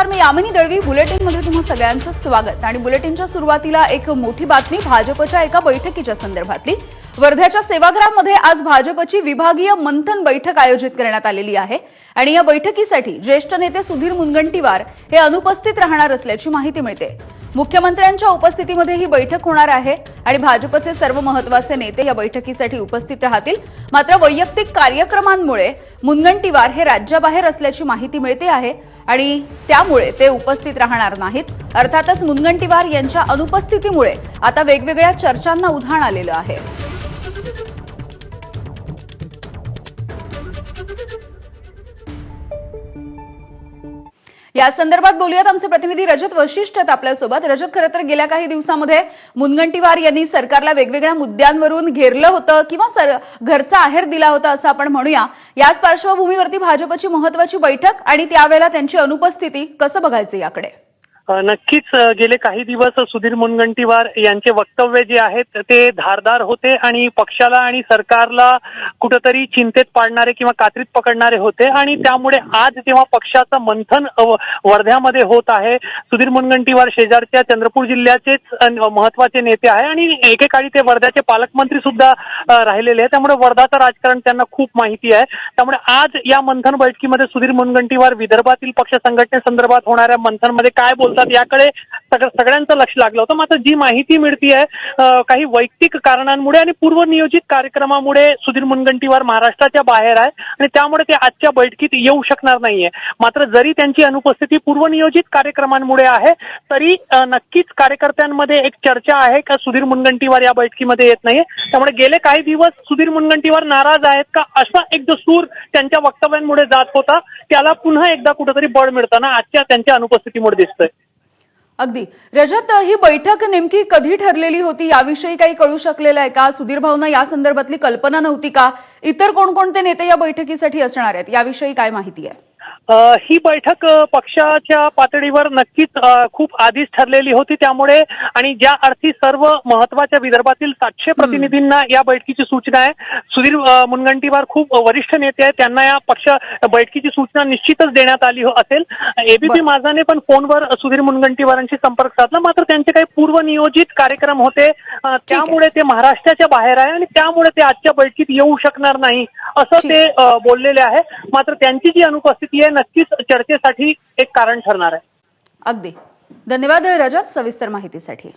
नमस्कार, मी यामिनी दळवी. बुलेटिनमध्ये तुम्हा सगळ्यांचं स्वागत. आणि बुलेटिनच्या सुरुवातीला एक मोठी बातमी भाजपच्या एका बैठकीच्या संदर्भातली. वर्ध्याच्या सेवाग्राममध्ये आज भाजपची विभागीय मंथन बैठक आयोजित करण्यात आलेली आहे आणि या बैठकीसाठी ज्येष्ठ नेते सुधीर मुनगंटीवार हे अनुपस्थित राहणार असल्याची माहिती मिळते. मुख्यमंत्र्यांच्या उपस्थितीमध्ये ही बैठक होणार आहे आणि भाजपचे सर्व महत्त्वाचे नेते या बैठकीसाठी उपस्थित राहतील. मात्र वैयक्तिक कार्यक्रमांमुळे मुनगंटीवार हे राज्याबाहेर असल्याची माहिती मिळते आहे आणि त्यामुळे ते उपस्थित राहणार नाहीत. अर्थातच मुनगंटीवार यांच्या अनुपस्थितीमुळे आता वेगवेगळ्या चर्चांना उधाण आलेलं आहे. या संदर्भात बोलूयात. आमचे प्रतिनिधी रजत वशिष्ठ आहेत आपल्यासोबत. रजत, खरं तर गेल्या काही दिवसांमध्ये मुनगंटीवार यांनी सरकारला वेगवेगळ्या मुद्द्यांवरून घेरलं होतं किंवा घरचा आहेर दिला होता असं आपण म्हणूया. याच पार्श्वभूमीवरती भाजपची महत्त्वाची बैठक आणि त्यावेळेला त्यांची अनुपस्थिती, कसं बघायचं याकडे? नक्कीच गेले काही दिवस सुधीर मुनगंटीवार यांचे वक्तव्य जे आहेत ते धारदार होते आणि पक्षाला आणि सरकारला कुठेतरी चिंतेत पाडणारे किंवा कात्रीत पकडणारे होते. आणि त्यामुळे आज जेव्हा पक्षाचं मंथन वर्ध्यामध्ये होत आहे, सुधीर मुनगंटीवार शेजारच्या चंद्रपूर जिल्ह्याचेच महत्वाचे नेते आहे आणि एकेकाळी ते वर्ध्याचे पालकमंत्री सुद्धा राहिलेले आहेत. त्यामुळे वर्धाचं राजकारण त्यांना खूप माहिती आहे. त्यामुळे आज या मंथन बैठकीमध्ये सुधीर मुनगंटीवार विदर्भातील पक्ष संघटनेसंदर्भात होणाऱ्या मंथनमध्ये काय बोलतात याकडे सगळ्यांचं लक्ष लागलं होतं. मात्र जी माहिती मिळतीये काही वैयक्तिक कारणांमुळे आणि पूर्वनियोजित कार्यक्रमामुळे सुधीर मुनगंटीवार महाराष्ट्राच्या बाहेर आहे आणि त्यामुळे ते आजच्या बैठकीत येऊ शकणार नाहीये. मात्र जरी त्यांची अनुपस्थिती पूर्वनियोजित कार्यक्रमांमुळे आहे तरी नक्कीच कार्यकर्त्यांमध्ये एक चर्चा आहे का सुधीर मुनगंटीवार या बैठकीमध्ये येत नाहीये. त्यामुळे गेले काही दिवस सुधीर मुनगंटीवार नाराज आहेत का असा एक जो सूर त्यांच्या वक्तव्यांमुळे जात होता त्याला पुन्हा एकदा कुठेतरी बळ मिळताना आजच्या त्यांच्या अनुपस्थितीमुळे दिसतंय. अगदी. रजत, ही बैठक नेमकी कधी ठरलेली होती याविषयी काही कळू शकलेलं आहे का? सुधीर भाऊंना या संदर्भातली कल्पना नव्हती का? इतर कोणकोणते नेते या बैठकीसाठी असणार आहेत याविषयी काय माहिती आहे? ही बैठक पक्षाच्या पातळीवर नक्कीच खूप आधीच ठरलेली होती. त्यामुळे आणि ज्या अर्थी सर्व महत्वाच्या विदर्भातील 700 प्रतिनिधींना या बैठकीची सूचना आहे. सुधीर मुनगंटीवार खूप वरिष्ठ नेते आहेत, त्यांना या बैठकीची सूचना निश्चितच देण्यात आली असेल. एबीपी माझाने पण फोनवर सुधीर मुनगंटीवारांशी संपर्क साधला. मात्र त्यांचे काही पूर्वनियोजित कार्यक्रम होते, त्यामुळे ते महाराष्ट्राच्या बाहेर आहे आणि त्यामुळे ते आजच्या बैठकीत येऊ शकणार नाही असं ते बोललेले आहे. मात्र त्यांची जी अनुपस्थिती आहे नक्कीच चर्चेसाठी एक कारण ठरणार आहे. अगदी. धन्यवाद रजत, सविस्तर माहितीसाठी.